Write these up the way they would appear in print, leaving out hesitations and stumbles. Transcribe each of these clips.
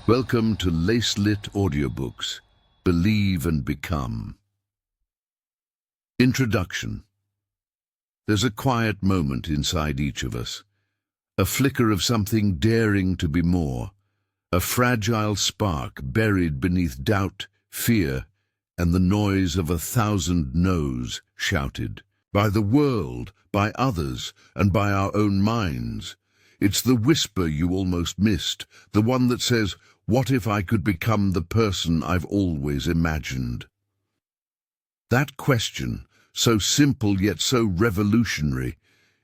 Welcome to Lace-Lit Audiobooks. Believe and Become. Introduction. There's a quiet moment inside each of us, a flicker of something daring to be more, a fragile spark buried beneath doubt, fear, and the noise of 1,000 no's shouted, by the world, by others, and by our own minds. It's the whisper you almost missed, the one that says, "What if I could become the person I've always imagined?" That question, so simple yet so revolutionary,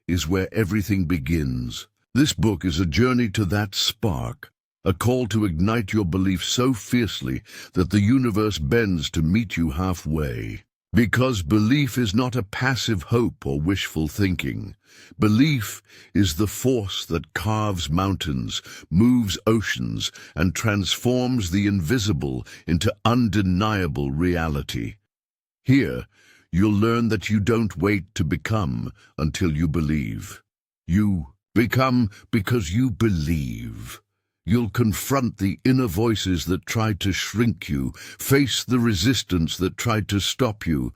is where everything begins. This book is a journey to that spark, a call to ignite your belief so fiercely that the universe bends to meet you halfway. Because belief is not a passive hope or wishful thinking. Belief is the force that carves mountains, moves oceans, and transforms the invisible into undeniable reality. Here, you'll learn that you don't wait to become until you believe. You become because you believe. You'll confront the inner voices that tried to shrink you, face the resistance that tried to stop you,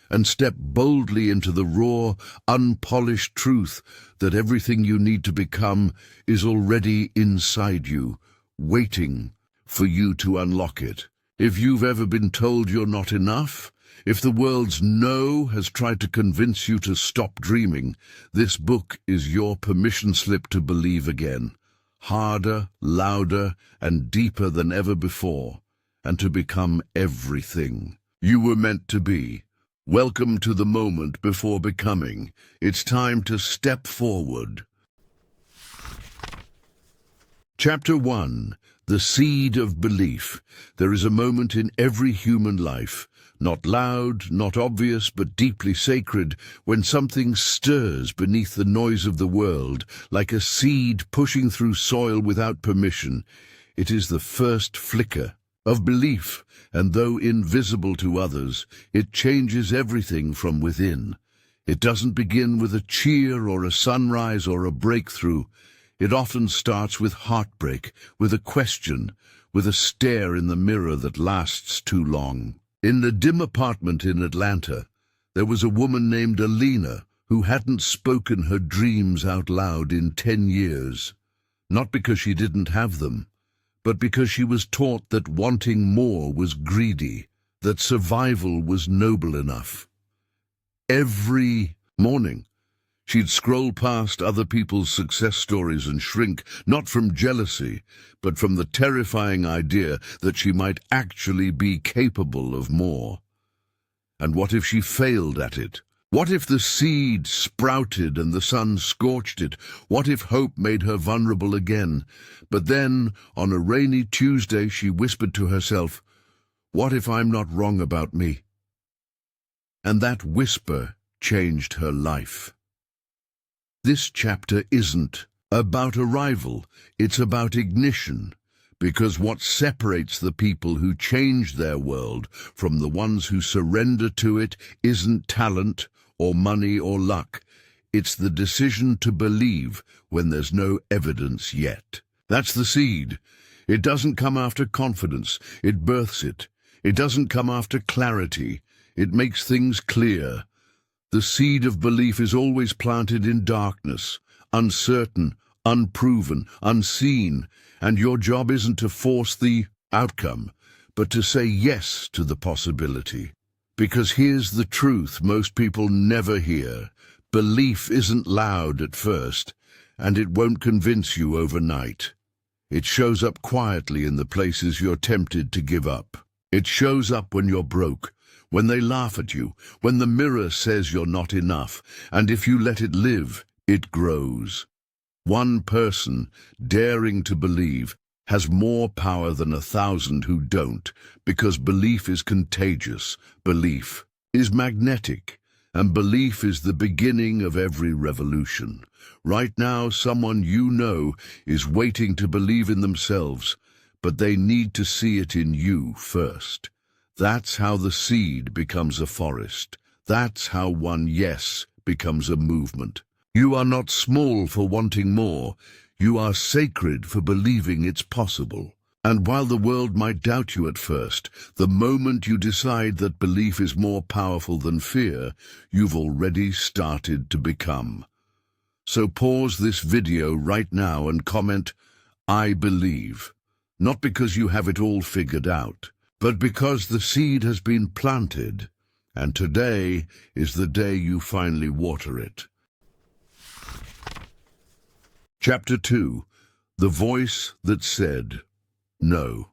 and step boldly into the raw, unpolished truth that everything you need to become is already inside you, waiting for you to unlock it. If you've ever been told you're not enough, if the world's no has tried to convince you to stop dreaming, this book is your permission slip to believe again. Harder, louder, and deeper than ever before, and to become everything you were meant to be. Welcome to the moment before becoming. It's time to step forward. Chapter 1. The Seed of Belief. There is a moment in every human life, not loud, not obvious, but deeply sacred, when something stirs beneath the noise of the world, like a seed pushing through soil without permission. It is the first flicker of belief, and though invisible to others, it changes everything from within. It doesn't begin with a cheer or a sunrise or a breakthrough. It often starts with heartbreak, with a question, with a stare in the mirror that lasts too long. In the dim apartment in Atlanta, there was a woman named Alina who hadn't spoken her dreams out loud in 10 years. Not because she didn't have them, but because she was taught that wanting more was greedy, that survival was noble enough. Every morning, she'd scroll past other people's success stories and shrink, not from jealousy, but from the terrifying idea that she might actually be capable of more. And what if she failed at it? What if the seed sprouted and the sun scorched it? What if hope made her vulnerable again? But then, on a rainy Tuesday, she whispered to herself, "What if I'm not wrong about me?" And that whisper changed her life. This chapter isn't about arrival, it's about ignition, because what separates the people who change their world from the ones who surrender to it isn't talent or money or luck. It's the decision to believe when there's no evidence yet. That's the seed. It doesn't come after confidence, it births it. It doesn't come after clarity, it makes things clear. The seed of belief is always planted in darkness, uncertain, unproven, unseen, and your job isn't to force the outcome, but to say yes to the possibility. Because here's the truth most people never hear. Belief isn't loud at first, and it won't convince you overnight. It shows up quietly in the places you're tempted to give up. It shows up when you're broke, when they laugh at you, when the mirror says you're not enough, and if you let it live, it grows. One person daring to believe has more power than 1,000 who don't, because belief is contagious, belief is magnetic, and belief is the beginning of every revolution. Right now, someone you know is waiting to believe in themselves, but they need to see it in you first. That's how the seed becomes a forest. That's how one yes becomes a movement. You are not small for wanting more. You are sacred for believing it's possible. And while the world might doubt you at first, the moment you decide that belief is more powerful than fear, you've already started to become. So pause this video right now and comment, "I believe." Not because you have it all figured out, but because the seed has been planted, and today is the day you finally water it. Chapter 2. The Voice That Said No.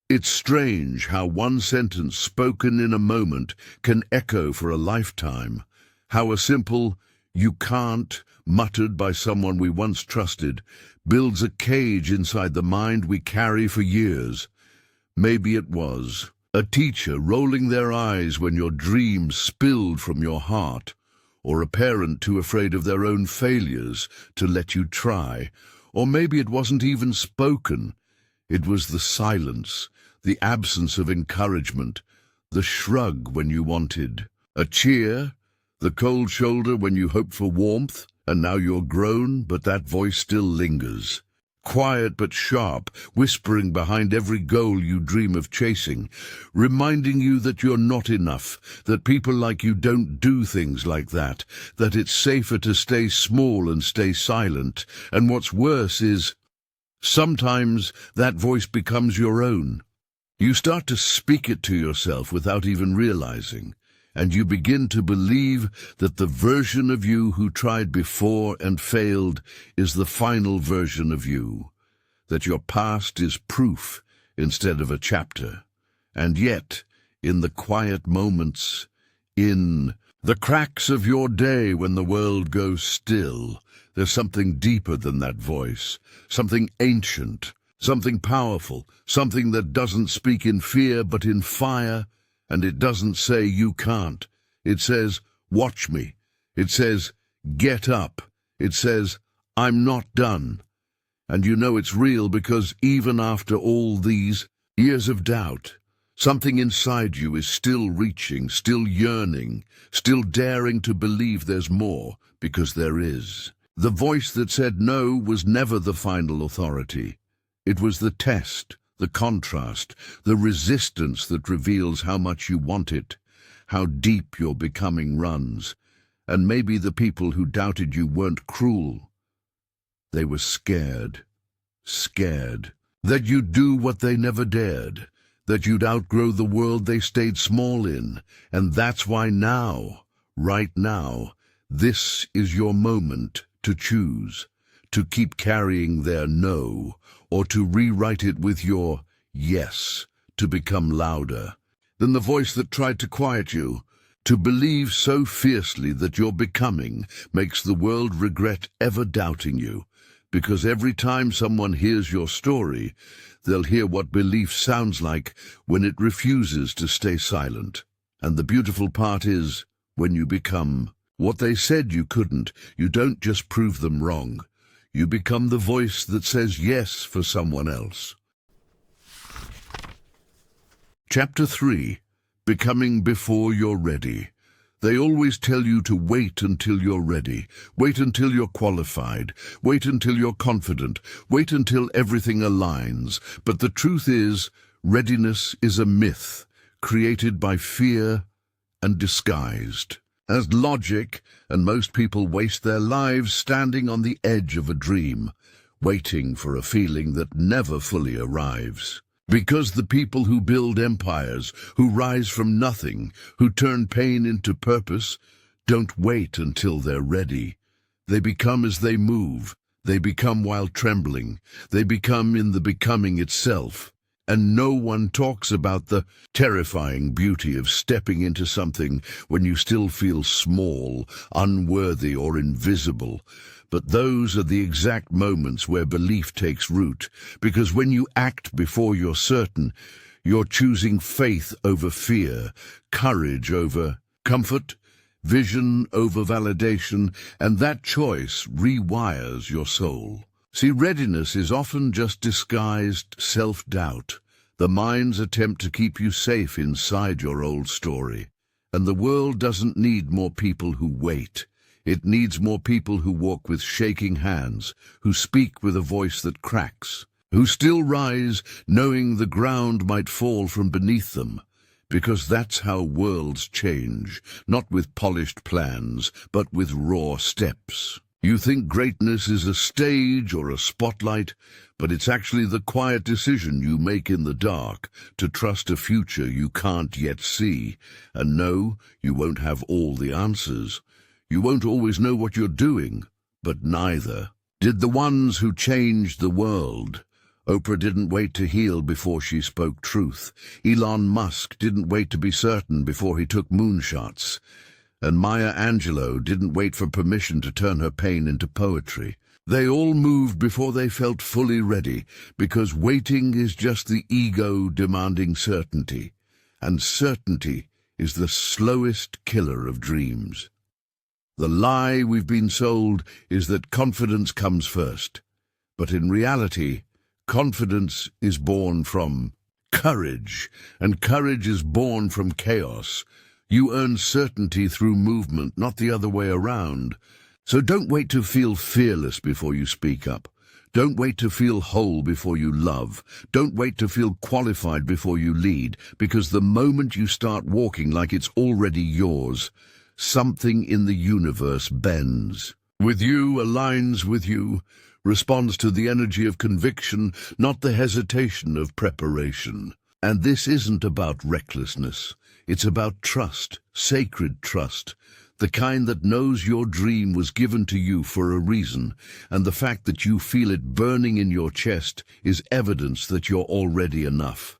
It's strange how one sentence spoken in a moment can echo for a lifetime. How a simple "you can't," muttered by someone we once trusted, builds a cage inside the mind we carry for years. Maybe it was a teacher rolling their eyes when your dreams spilled from your heart, or a parent too afraid of their own failures to let you try. Or maybe it wasn't even spoken. It was the silence, the absence of encouragement, the shrug when you wanted a cheer, the cold shoulder when you hoped for warmth, and now you're grown, but that voice still lingers. Quiet but sharp, whispering behind every goal you dream of chasing, reminding you that you're not enough, that people like you don't do things like that it's safer to stay small and stay silent. And what's worse is, sometimes that voice becomes your own. You start to speak it to yourself without even realizing, and you begin to believe that the version of you who tried before and failed is the final version of you, that your past is proof instead of a chapter. And yet, in the quiet moments, in the cracks of your day when the world goes still, there's something deeper than that voice, something ancient, something powerful, something that doesn't speak in fear but in fire. And it doesn't say you can't. It says, watch me. It says, get up. It says, I'm not done. And you know it's real because even after all these years of doubt, something inside you is still reaching, still yearning, still daring to believe there's more, because there is. The voice that said no was never the final authority. It was the test, the contrast, the resistance that reveals how much you want it, how deep your becoming runs. And maybe the people who doubted you weren't cruel. They were scared that you'd do what they never dared, that you'd outgrow the world they stayed small in. And that's why now, right now, this is your moment to choose, to keep carrying their no, or to rewrite it with your yes, to become louder than the voice that tried to quiet you, to believe so fiercely that your becoming makes the world regret ever doubting you, because every time someone hears your story, they'll hear what belief sounds like when it refuses to stay silent. And the beautiful part is, when you become what they said you couldn't, you don't just prove them wrong. You become the voice that says yes for someone else. Chapter 3. Becoming Before You're Ready. They always tell you to wait until you're ready, wait until you're qualified, wait until you're confident, wait until everything aligns. But the truth is, readiness is a myth, created by fear and disguised as logic, and most people waste their lives standing on the edge of a dream, waiting for a feeling that never fully arrives. Because the people who build empires, who rise from nothing, who turn pain into purpose, don't wait until they're ready. They become as they move. They become while trembling. They become in the becoming itself. And no one talks about the terrifying beauty of stepping into something when you still feel small, unworthy, or invisible. But those are the exact moments where belief takes root, because when you act before you're certain, you're choosing faith over fear, courage over comfort, vision over validation, and that choice rewires your soul. See, readiness is often just disguised self-doubt, the mind's attempt to keep you safe inside your old story. And the world doesn't need more people who wait. It needs more people who walk with shaking hands, who speak with a voice that cracks, who still rise knowing the ground might fall from beneath them, because that's how worlds change, not with polished plans, but with raw steps. You think greatness is a stage or a spotlight, but it's actually the quiet decision you make in the dark to trust a future you can't yet see. And no, you won't have all the answers. You won't always know what you're doing, but neither did the ones who changed the world. Oprah didn't wait to heal before she spoke truth. Elon Musk didn't wait to be certain before he took moonshots. And Maya Angelou didn't wait for permission to turn her pain into poetry. They all moved before they felt fully ready, because waiting is just the ego demanding certainty, and certainty is the slowest killer of dreams. The lie we've been sold is that confidence comes first, but in reality, confidence is born from courage, and courage is born from chaos. You earn certainty through movement, not the other way around. So don't wait to feel fearless before you speak up. Don't wait to feel whole before you love. Don't wait to feel qualified before you lead, because the moment you start walking like it's already yours, something in the universe bends. With you, aligns with you, responds to the energy of conviction, not the hesitation of preparation. And this isn't about recklessness. It's about trust, sacred trust, the kind that knows your dream was given to you for a reason, and the fact that you feel it burning in your chest is evidence that you're already enough.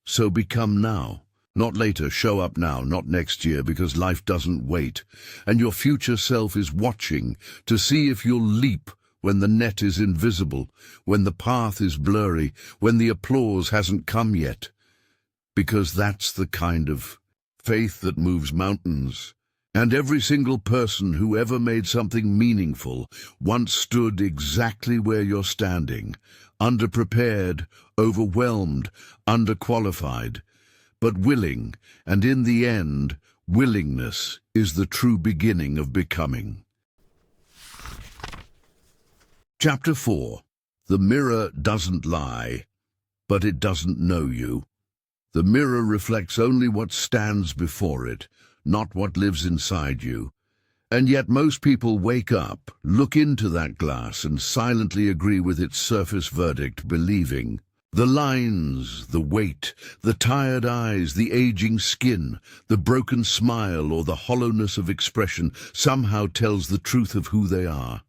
So become now, not later. Show up now, not next year, because life doesn't wait, and your future self is watching to see if you'll leap when the net is invisible, when the path is blurry, when the applause hasn't come yet. Because that's the kind of faith that moves mountains. And every single person who ever made something meaningful once stood exactly where you're standing, underprepared, overwhelmed, underqualified, but willing, and in the end, willingness is the true beginning of becoming. Chapter 4. The mirror doesn't lie, but it doesn't know you. The mirror reflects only what stands before it, not what lives inside you. And yet most people wake up, look into that glass, and silently agree with its surface verdict, believing. The lines, the weight, the tired eyes, the aging skin, the broken smile, or the hollowness of expression somehow tells the truth of who they are.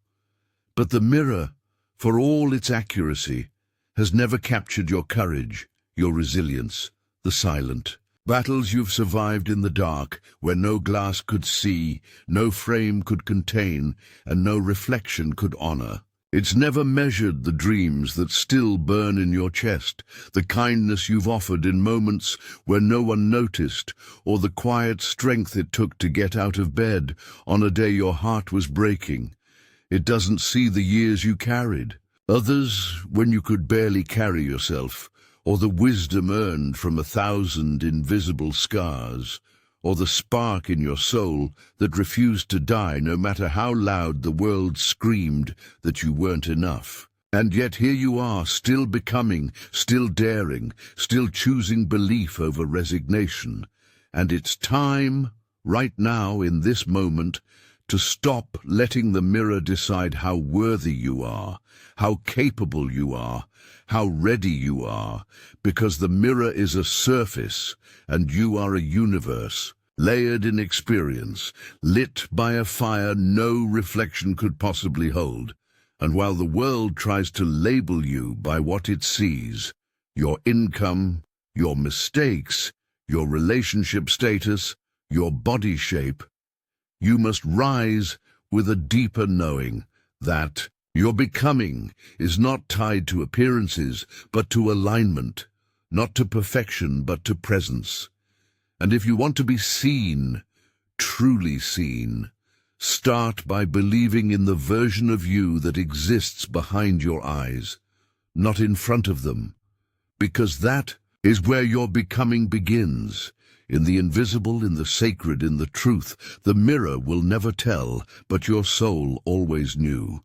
But the mirror, for all its accuracy, has never captured your courage, your resilience, the silent battles you've survived in the dark, where no glass could see, no frame could contain, and no reflection could honor. It's never measured the dreams that still burn in your chest, the kindness you've offered in moments where no one noticed, or the quiet strength it took to get out of bed on a day your heart was breaking. It doesn't see the years you carried, others when you could barely carry yourself, or the wisdom earned from 1,000 invisible scars, or the spark in your soul that refused to die no matter how loud the world screamed that you weren't enough. And yet here you are, still becoming, still daring, still choosing belief over resignation. And it's time, right now, in this moment, to stop letting the mirror decide how worthy you are, how capable you are, how ready you are, because the mirror is a surface and you are a universe, layered in experience, lit by a fire no reflection could possibly hold. And while the world tries to label you by what it sees, your income, your mistakes, your relationship status, your body shape, you must rise with a deeper knowing that your becoming is not tied to appearances, but to alignment, not to perfection, but to presence. And if you want to be seen, truly seen, start by believing in the version of you that exists behind your eyes, not in front of them, because that is where your becoming begins. In the invisible, in the sacred, in the truth, the mirror will never tell, but your soul always knew.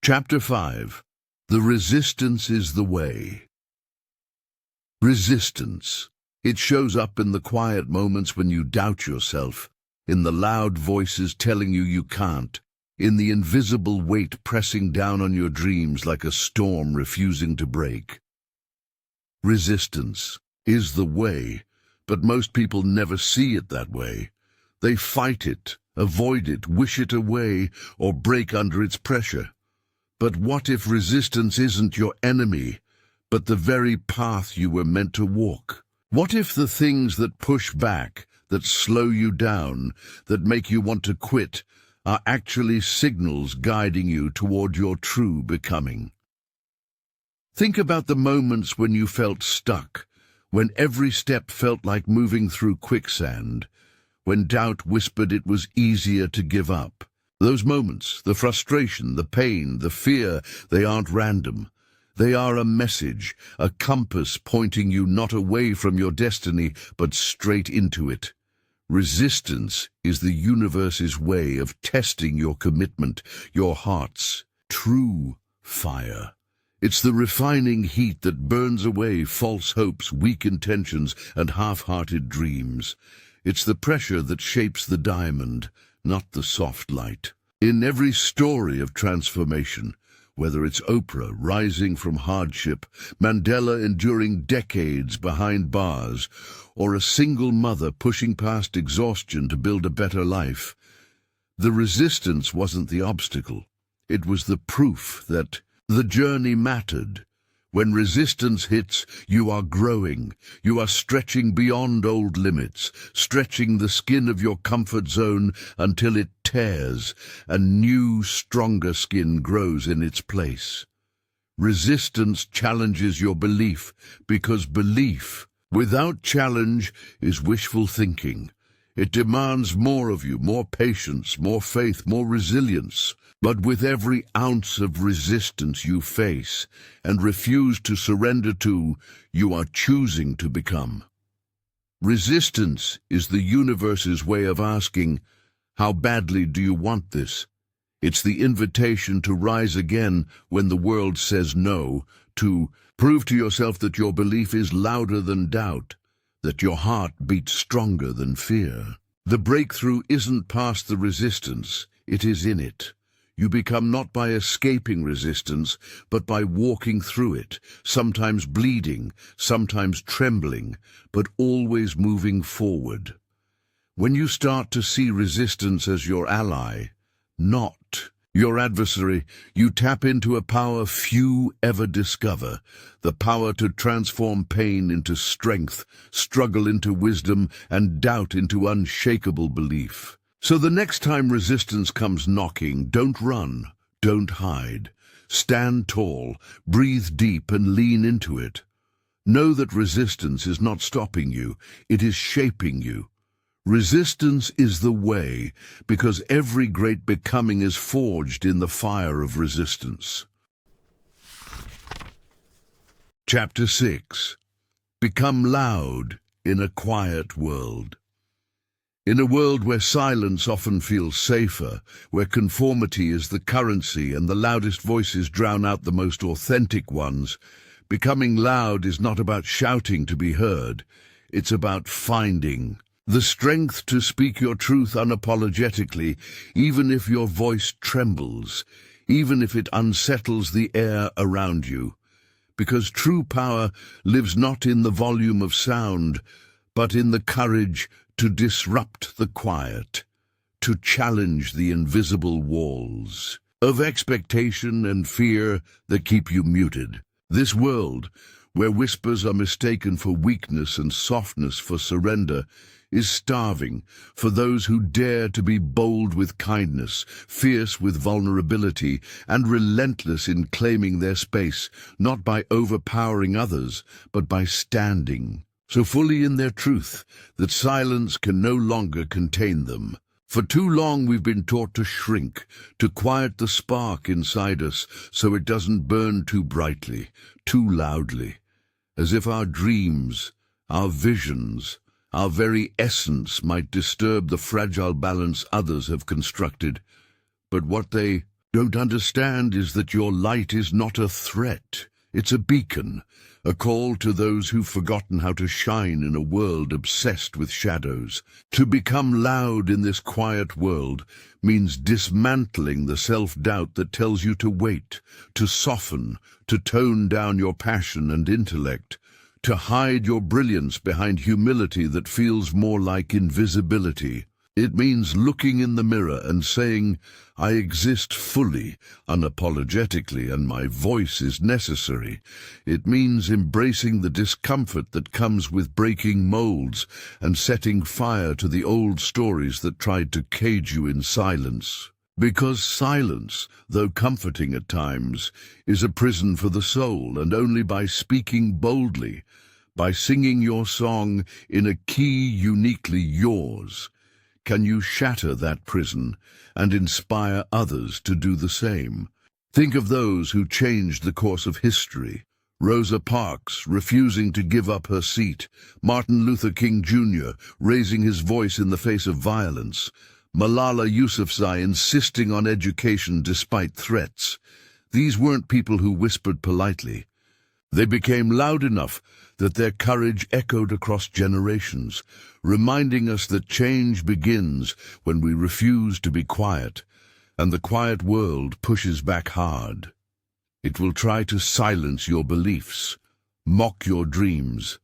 Chapter 5. The Resistance is the Way. Resistance. It shows up in the quiet moments when you doubt yourself, in the loud voices telling you can't, in the invisible weight pressing down on your dreams like a storm refusing to break. Resistance is the way, but most people never see it that way. They fight it, avoid it, wish it away, or break under its pressure. But what if resistance isn't your enemy, but the very path you were meant to walk? What if the things that push back, that slow you down, that make you want to quit, are actually signals guiding you toward your true becoming? Think about the moments when you felt stuck, when every step felt like moving through quicksand, when doubt whispered it was easier to give up. Those moments, the frustration, the pain, the fear, they aren't random. They are a message, a compass pointing you not away from your destiny, but straight into it. Resistance is the universe's way of testing your commitment, your heart's true fire. It's the refining heat that burns away false hopes, weak intentions, and half-hearted dreams. It's the pressure that shapes the diamond, not the soft light. In every story of transformation, whether it's Oprah rising from hardship, Mandela enduring decades behind bars, or a single mother pushing past exhaustion to build a better life, the resistance wasn't the obstacle. It was the proof that the journey mattered. When resistance hits, you are growing. You are stretching beyond old limits, stretching the skin of your comfort zone until it tears, and new, stronger skin grows in its place. Resistance challenges your belief, because belief without challenge is wishful thinking. It demands more of you, more patience, more faith, more resilience. But with every ounce of resistance you face and refuse to surrender to, you are choosing to become. Resistance is the universe's way of asking, how badly do you want this? It's the invitation to rise again when the world says no, to prove to yourself that your belief is louder than doubt, that your heart beats stronger than fear. The breakthrough isn't past the resistance, it is in it. You become not by escaping resistance, but by walking through it, sometimes bleeding, sometimes trembling, but always moving forward. When you start to see resistance as your ally, not your adversary, you tap into a power few ever discover, the power to transform pain into strength, struggle into wisdom, and doubt into unshakable belief. So the next time resistance comes knocking, don't run, don't hide. Stand tall, breathe deep, and lean into it. Know that resistance is not stopping you, it is shaping you. Resistance is the way, because every great becoming is forged in the fire of resistance. Chapter 6. Become loud in a quiet world. In a world where silence often feels safer, where conformity is the currency and the loudest voices drown out the most authentic ones, becoming loud is not about shouting to be heard. It's about finding the strength to speak your truth unapologetically, even if your voice trembles, even if it unsettles the air around you. Because true power lives not in the volume of sound, but in the courage to disrupt the quiet, to challenge the invisible walls of expectation and fear that keep you muted. This world, where whispers are mistaken for weakness and softness for surrender, is starving for those who dare to be bold with kindness, fierce with vulnerability, and relentless in claiming their space, not by overpowering others, but by standing so fully in their truth that silence can no longer contain them. For too long we've been taught to shrink, to quiet the spark inside us so it doesn't burn too brightly, too loudly, as if our dreams, our visions, our very essence might disturb the fragile balance others have constructed. But what they don't understand is that your light is not a threat. It's a beacon, a call to those who've forgotten how to shine in a world obsessed with shadows. To become loud in this quiet world means dismantling the self-doubt that tells you to wait, to soften, to tone down your passion and intellect, to hide your brilliance behind humility that feels more like invisibility. It means looking in the mirror and saying, I exist fully, unapologetically, and my voice is necessary. It means embracing the discomfort that comes with breaking molds and setting fire to the old stories that tried to cage you in silence. Because silence, though comforting at times, is a prison for the soul, and only by speaking boldly, by singing your song in a key uniquely yours, can you shatter that prison and inspire others to do the same. Think of those who changed the course of history. Rosa Parks refusing to give up her seat, Martin Luther King Jr. raising his voice in the face of violence, Malala Yousafzai insisting on education despite threats. These weren't people who whispered politely. They became loud enough that their courage echoed across generations, reminding us that change begins when we refuse to be quiet, and the quiet world pushes back hard. It will try to silence your beliefs, mock your dreams,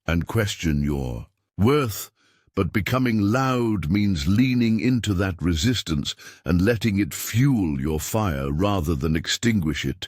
and question your worth, but becoming loud means leaning into that resistance and letting it fuel your fire rather than extinguish it.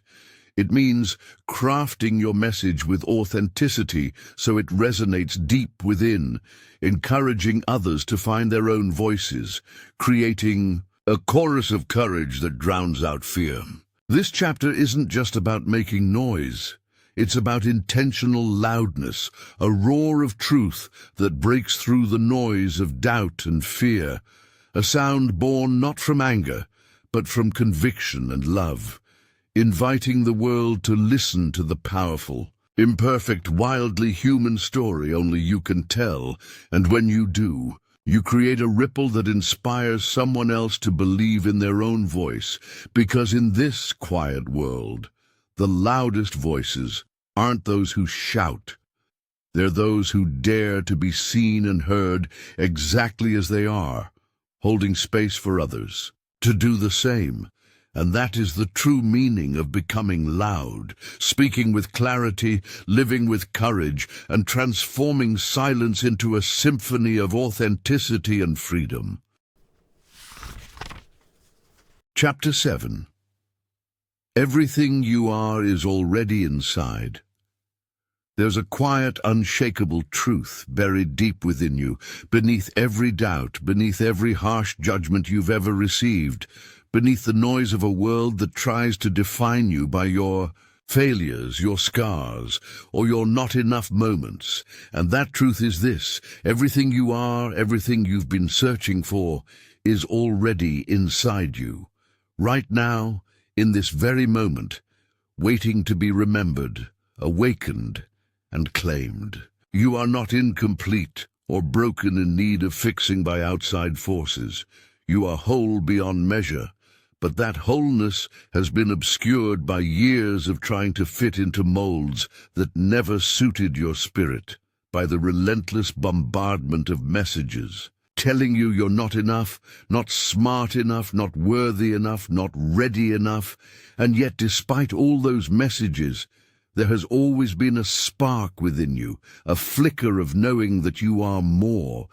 It means crafting your message with authenticity so it resonates deep within, encouraging others to find their own voices, creating a chorus of courage that drowns out fear. This chapter isn't just about making noise. It's about intentional loudness, a roar of truth that breaks through the noise of doubt and fear, a sound born not from anger, but from conviction and love, inviting the world to listen to the powerful, imperfect, wildly human story only you can tell, and when you do, you create a ripple that inspires someone else to believe in their own voice, because in this quiet world, the loudest voices aren't those who shout. They're those who dare to be seen and heard exactly as they are, holding space for others to do the same. And that is the true meaning of becoming loud, speaking with clarity, living with courage, and transforming silence into a symphony of authenticity and freedom. Chapter 7. Everything you are is already inside. There's a quiet, unshakable truth buried deep within you, beneath every doubt, beneath every harsh judgment you've ever received, beneath the noise of a world that tries to define you by your failures, your scars, or your not-enough moments. And that truth is this: everything you are, everything you've been searching for, is already inside you. Right now, in this very moment, waiting to be remembered, awakened, and claimed. You are not incomplete or broken in need of fixing by outside forces. You are whole beyond measure. But that wholeness has been obscured by years of trying to fit into molds that never suited your spirit, by the relentless bombardment of messages, telling you you're not enough, not smart enough, not worthy enough, not ready enough. And yet, despite all those messages, there has always been a spark within you, a flicker of knowing that you are more,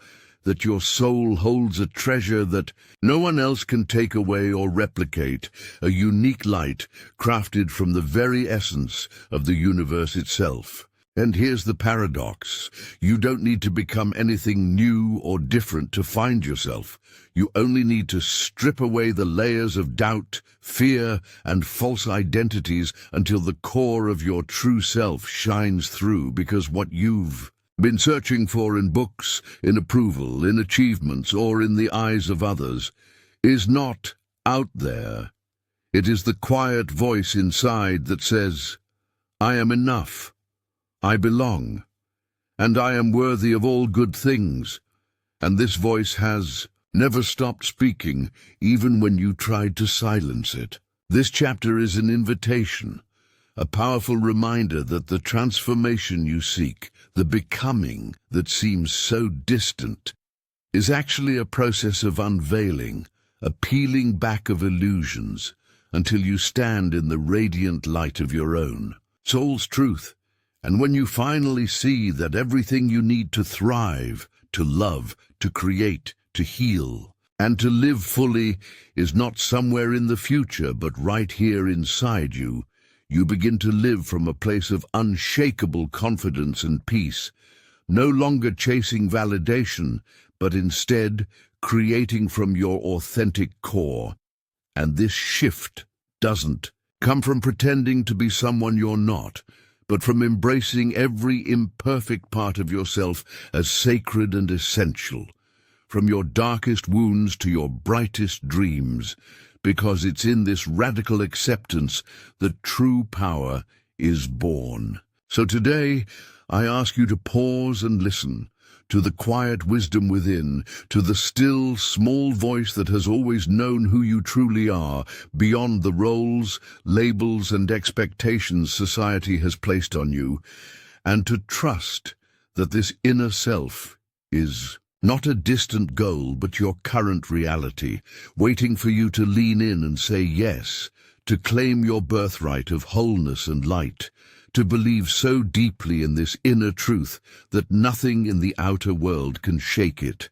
that your soul holds a treasure that no one else can take away or replicate, a unique light crafted from the very essence of the universe itself. And here's the paradox: you don't need to become anything new or different to find yourself. You only need to strip away the layers of doubt, fear, and false identities until the core of your true self shines through, because what you've been searching for in books, in approval, in achievements, or in the eyes of others, is not out there. It is the quiet voice inside that says, I am enough, I belong, and I am worthy of all good things. And this voice has never stopped speaking, even when you tried to silence it. This chapter is an invitation, a powerful reminder that the transformation you seek, the becoming that seems so distant, is actually a process of unveiling, a peeling back of illusions, until you stand in the radiant light of your own soul's truth. And when you finally see that everything you need to thrive, to love, to create, to heal, and to live fully is not somewhere in the future, but right here inside you, you begin to live from a place of unshakable confidence and peace, no longer chasing validation, but instead creating from your authentic core. And this shift doesn't come from pretending to be someone you're not, but from embracing every imperfect part of yourself as sacred and essential, from your darkest wounds to your brightest dreams, because it's in this radical acceptance that true power is born. So today, I ask you to pause and listen to the quiet wisdom within, to the still, small voice that has always known who you truly are, beyond the roles, labels, and expectations society has placed on you, and to trust that this inner self is not a distant goal, but your current reality, waiting for you to lean in and say yes, to claim your birthright of wholeness and light, to believe so deeply in this inner truth that nothing in the outer world can shake it.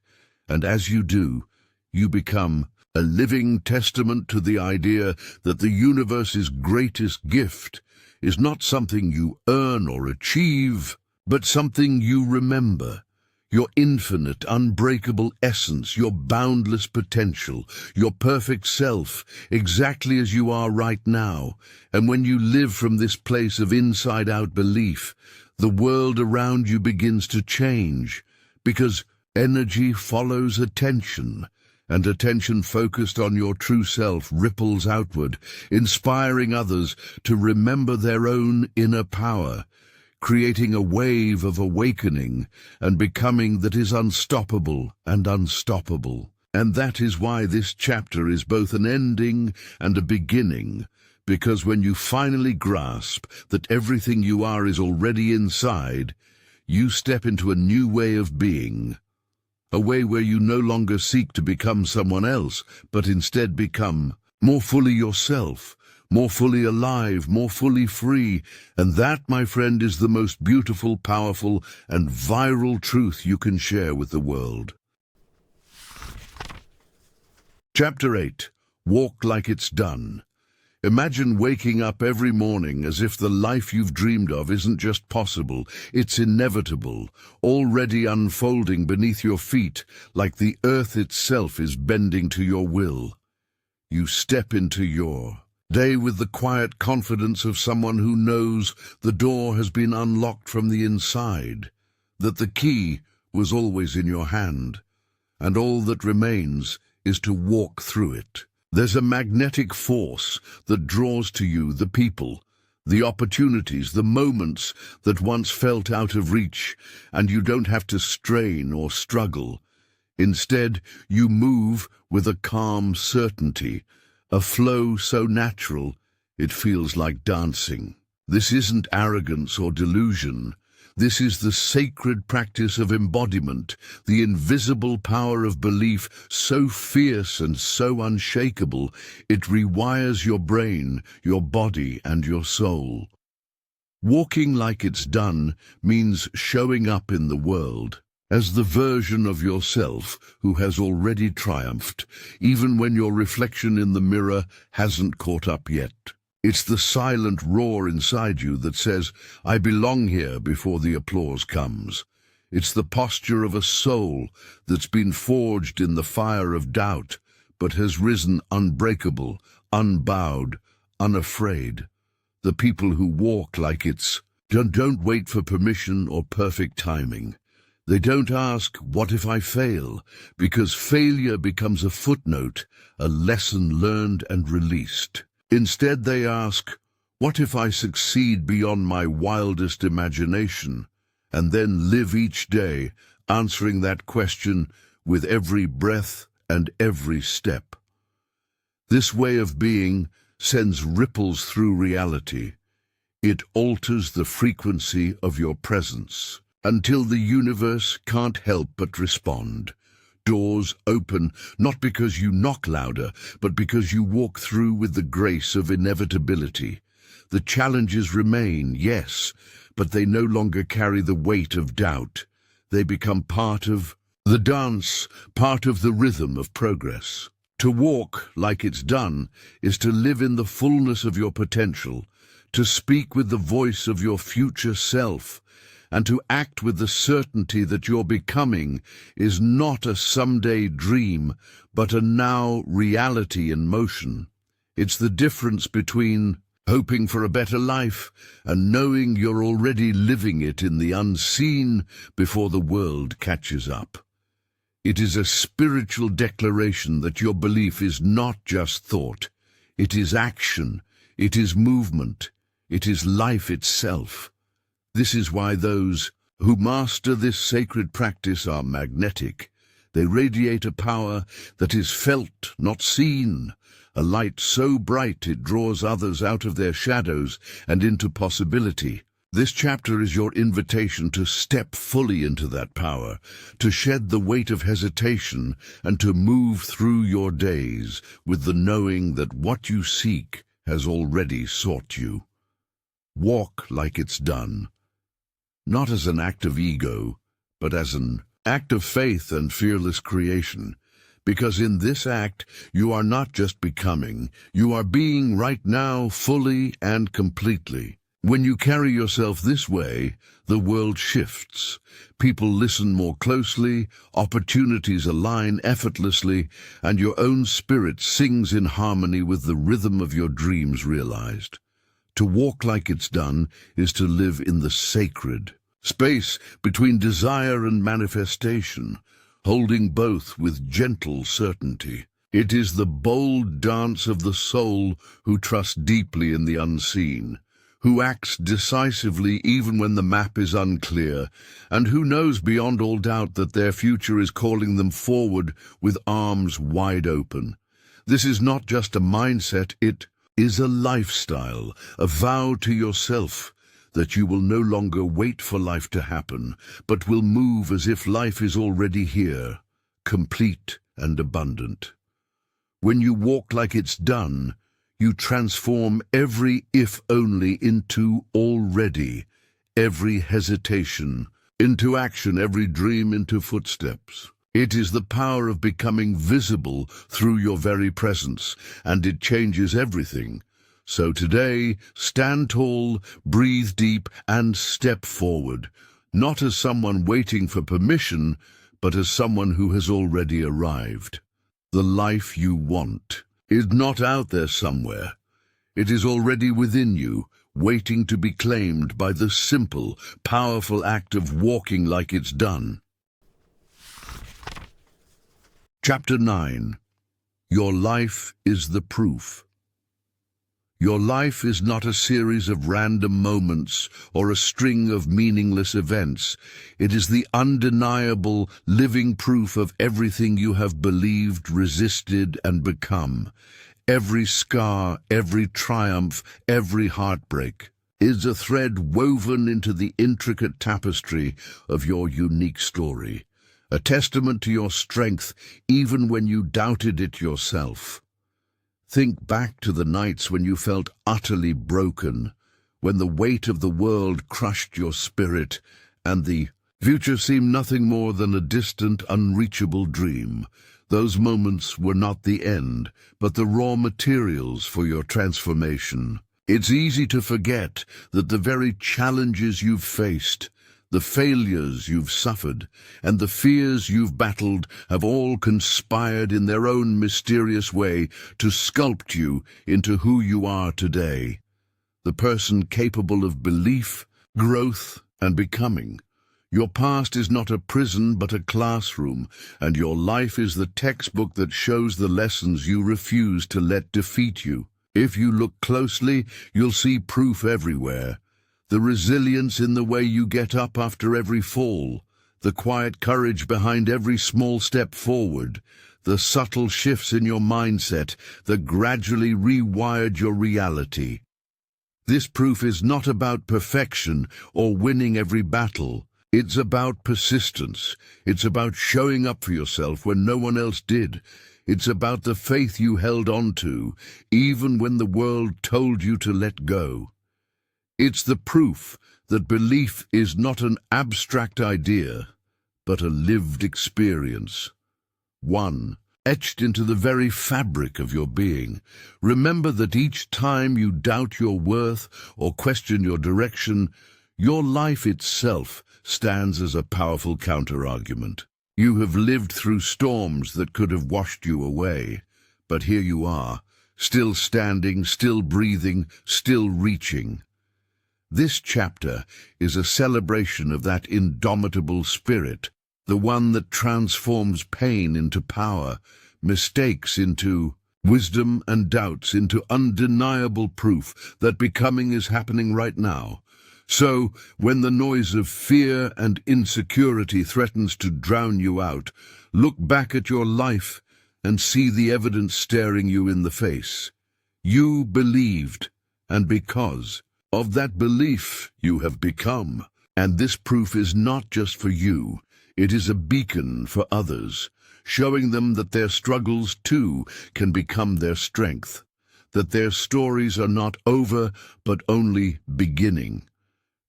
And as you do, you become a living testament to the idea that the universe's greatest gift is not something you earn or achieve, but something you remember. Your infinite, unbreakable essence, your boundless potential, your perfect self, exactly as you are right now. And when you live from this place of inside-out belief, the world around you begins to change, because energy follows attention, and attention focused on your true self ripples outward, inspiring others to remember their own inner power, creating a wave of awakening and becoming that is unstoppable and unstoppable. And that is why this chapter is both an ending and a beginning, because when you finally grasp that everything you are is already inside, you step into a new way of being, a way where you no longer seek to become someone else, but instead become more fully yourself, more fully alive, more fully free. And that, my friend, is the most beautiful, powerful, and viral truth you can share with the world. Chapter 8. Walk like it's done. Imagine waking up every morning as if the life you've dreamed of isn't just possible, it's inevitable, already unfolding beneath your feet, like the earth itself is bending to your will. You step into your day with the quiet confidence of someone who knows the door has been unlocked from the inside, that the key was always in your hand, and all that remains is to walk through it. There's a magnetic force that draws to you the people, the opportunities, the moments that once felt out of reach, and you don't have to strain or struggle. Instead, you move with a calm certainty, a flow so natural it feels like dancing. This isn't arrogance or delusion. This is the sacred practice of embodiment, the invisible power of belief so fierce and so unshakable, it rewires your brain, your body, and your soul. Walking like it's done means showing up in the world as the version of yourself who has already triumphed, even when your reflection in the mirror hasn't caught up yet. It's the silent roar inside you that says, "I belong here," before the applause comes. It's the posture of a soul that's been forged in the fire of doubt, but has risen unbreakable, unbowed, unafraid. The people who walk like it's don't wait for permission or perfect timing. They don't ask, "What if I fail?" because failure becomes a footnote, a lesson learned and released. Instead, they ask, "What if I succeed beyond my wildest imagination?" and then live each day answering that question with every breath and every step. This way of being sends ripples through reality. It alters the frequency of your presence until the universe can't help but respond. Doors open not because you knock louder, but because you walk through with the grace of inevitability. The challenges remain, yes, but they no longer carry the weight of doubt. They become part of the dance, part of the rhythm of progress. To walk like it's done is to live in the fullness of your potential, to speak with the voice of your future self, and to act with the certainty that your becoming is not a someday dream, but a now reality in motion. It's the difference between hoping for a better life and knowing you're already living it in the unseen before the world catches up. It is a spiritual declaration that your belief is not just thought. It is action, it is movement, it is life itself. This is why those who master this sacred practice are magnetic. They radiate a power that is felt, not seen, a light so bright it draws others out of their shadows and into possibility. This chapter is your invitation to step fully into that power, to shed the weight of hesitation, and to move through your days with the knowing that what you seek has already sought you. Walk like it's done, not as an act of ego, but as an act of faith and fearless creation. Because in this act, you are not just becoming, you are being right now fully and completely. When you carry yourself this way, the world shifts. People listen more closely, opportunities align effortlessly, and your own spirit sings in harmony with the rhythm of your dreams realized. To walk like it's done is to live in the sacred space between desire and manifestation, holding both with gentle certainty. It is the bold dance of the soul who trusts deeply in the unseen, who acts decisively even when the map is unclear, and who knows beyond all doubt that their future is calling them forward with arms wide open. This is not just a mindset, it is a lifestyle, a vow to yourself that you will no longer wait for life to happen, but will move as if life is already here, complete and abundant. When you walk like it's done, you transform every if only into already, every hesitation into action, every dream into footsteps. It is the power of becoming visible through your very presence, and it changes everything. So today, stand tall, breathe deep, and step forward, not as someone waiting for permission, but as someone who has already arrived. The life you want is not out there somewhere. It is already within you, waiting to be claimed by the simple, powerful act of walking like it's done. Chapter 9. Your life is the proof. Your life is not a series of random moments or a string of meaningless events. It is the undeniable, living proof of everything you have believed, resisted, and become. Every scar, every triumph, every heartbreak is a thread woven into the intricate tapestry of your unique story, a testament to your strength even when you doubted it yourself. Think back to the nights when you felt utterly broken, when the weight of the world crushed your spirit, and the future seemed nothing more than a distant, unreachable dream. Those moments were not the end, but the raw materials for your transformation. It's easy to forget that the very challenges you've faced, the failures you've suffered, and the fears you've battled have all conspired in their own mysterious way to sculpt you into who you are today, the person capable of belief, growth, and becoming. Your past is not a prison but a classroom, and your life is the textbook that shows the lessons you refuse to let defeat you. If you look closely, you'll see proof everywhere. The resilience in the way you get up after every fall, the quiet courage behind every small step forward, the subtle shifts in your mindset that gradually rewired your reality. This proof is not about perfection or winning every battle. It's about persistence. It's about showing up for yourself when no one else did. It's about the faith you held on to, even when the world told you to let go. It's the proof that belief is not an abstract idea, but a lived experience. 1. Etched into the very fabric of your being. Remember that each time you doubt your worth or question your direction, your life itself stands as a powerful counter-argument. You have lived through storms that could have washed you away, but here you are, still standing, still breathing, still reaching. This chapter is a celebration of that indomitable spirit, the one that transforms pain into power, mistakes into wisdom, and doubts into undeniable proof that becoming is happening right now. So, when the noise of fear and insecurity threatens to drown you out, look back at your life and see the evidence staring you in the face. You believed, and because of that belief you have become. And this proof is not just for you. It is a beacon for others, showing them that their struggles too can become their strength, that their stories are not over but only beginning.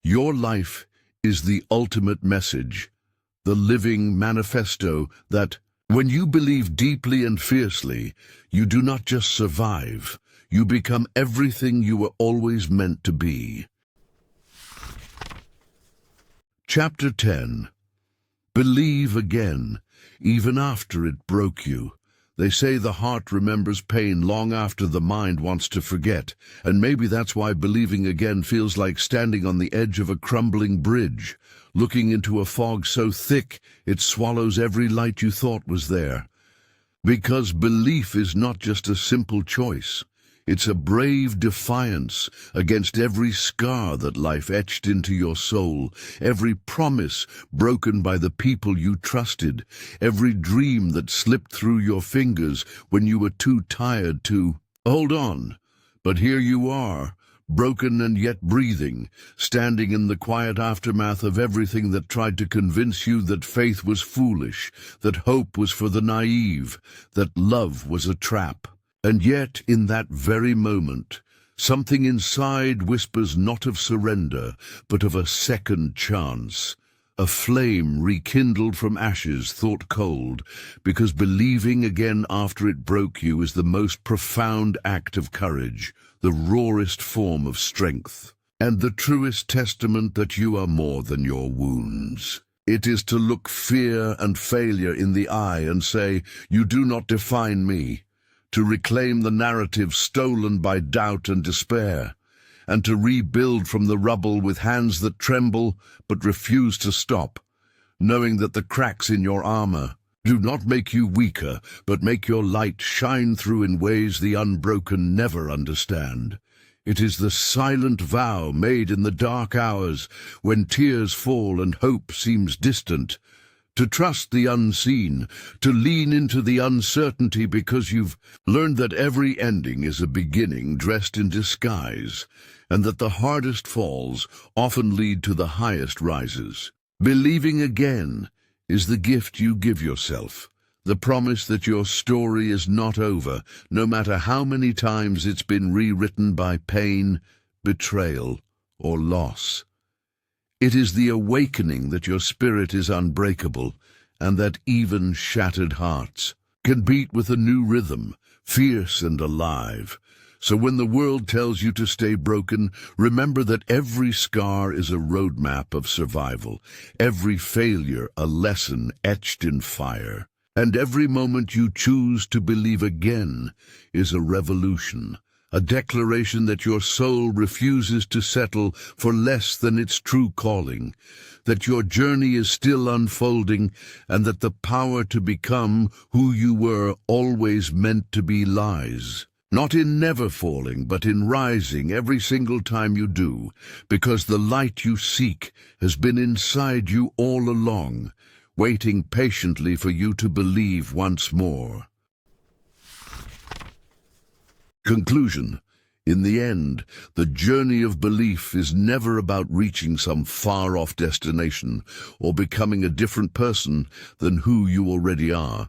Your life is the ultimate message, the living manifesto that, when you believe deeply and fiercely, you do not just survive, you become everything you were always meant to be. Chapter 10. Believe again, even after it broke you. They say the heart remembers pain long after the mind wants to forget, and maybe that's why believing again feels like standing on the edge of a crumbling bridge, looking into a fog so thick it swallows every light you thought was there. Because belief is not just a simple choice. It's a brave defiance against every scar that life etched into your soul, every promise broken by the people you trusted, every dream that slipped through your fingers when you were too tired to hold on. But here you are, broken and yet breathing, standing in the quiet aftermath of everything that tried to convince you that faith was foolish, that hope was for the naive, that love was a trap. And yet, in that very moment, something inside whispers not of surrender, but of a second chance. A flame rekindled from ashes thought cold, because believing again after it broke you is the most profound act of courage, the rawest form of strength, and the truest testament that you are more than your wounds. It is to look fear and failure in the eye and say, "You do not define me," to reclaim the narrative stolen by doubt and despair, and to rebuild from the rubble with hands that tremble but refuse to stop, knowing that the cracks in your armor do not make you weaker, but make your light shine through in ways the unbroken never understand. It is the silent vow made in the dark hours when tears fall and hope seems distant, to trust the unseen, to lean into the uncertainty because you've learned that every ending is a beginning dressed in disguise, and that the hardest falls often lead to the highest rises. Believing again is the gift you give yourself, the promise that your story is not over, no matter how many times it's been rewritten by pain, betrayal, or loss. It is the awakening that your spirit is unbreakable, and that even shattered hearts can beat with a new rhythm, fierce and alive. So when the world tells you to stay broken, remember that every scar is a roadmap of survival, every failure a lesson etched in fire, and every moment you choose to believe again is a revolution. A declaration that your soul refuses to settle for less than its true calling, that your journey is still unfolding, and that the power to become who you were always meant to be lies. Not in never falling, but in rising every single time you do, because the light you seek has been inside you all along, waiting patiently for you to believe once more. Conclusion. In the end, the journey of belief is never about reaching some far-off destination or becoming a different person than who you already are.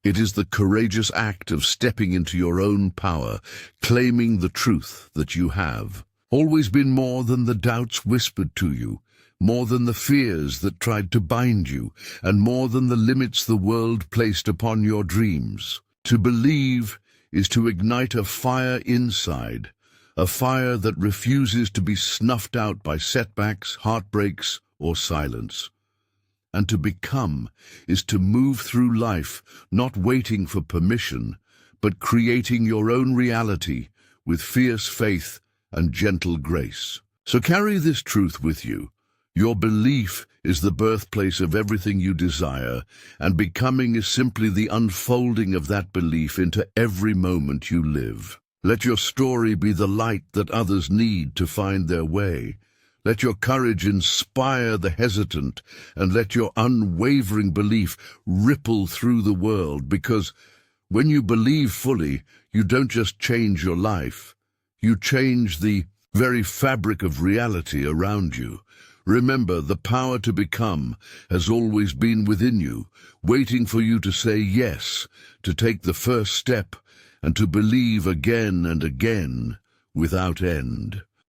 It is the courageous act of stepping into your own power, claiming the truth that you have always been more than the doubts whispered to you, more than the fears that tried to bind you, and more than the limits the world placed upon your dreams. To believe is to ignite a fire inside, a fire that refuses to be snuffed out by setbacks, heartbreaks, or silence. And to become is to move through life, not waiting for permission, but creating your own reality with fierce faith and gentle grace. So carry this truth with you. Your belief is the birthplace of everything you desire, and becoming is simply the unfolding of that belief into every moment you live. Let your story be the light that others need to find their way. Let your courage inspire the hesitant, and let your unwavering belief ripple through the world, because when you believe fully, you don't just change your life, you change the very fabric of reality around you. Remember, the power to become has always been within you, waiting for you to say yes, to take the first step, and to believe again and again without end.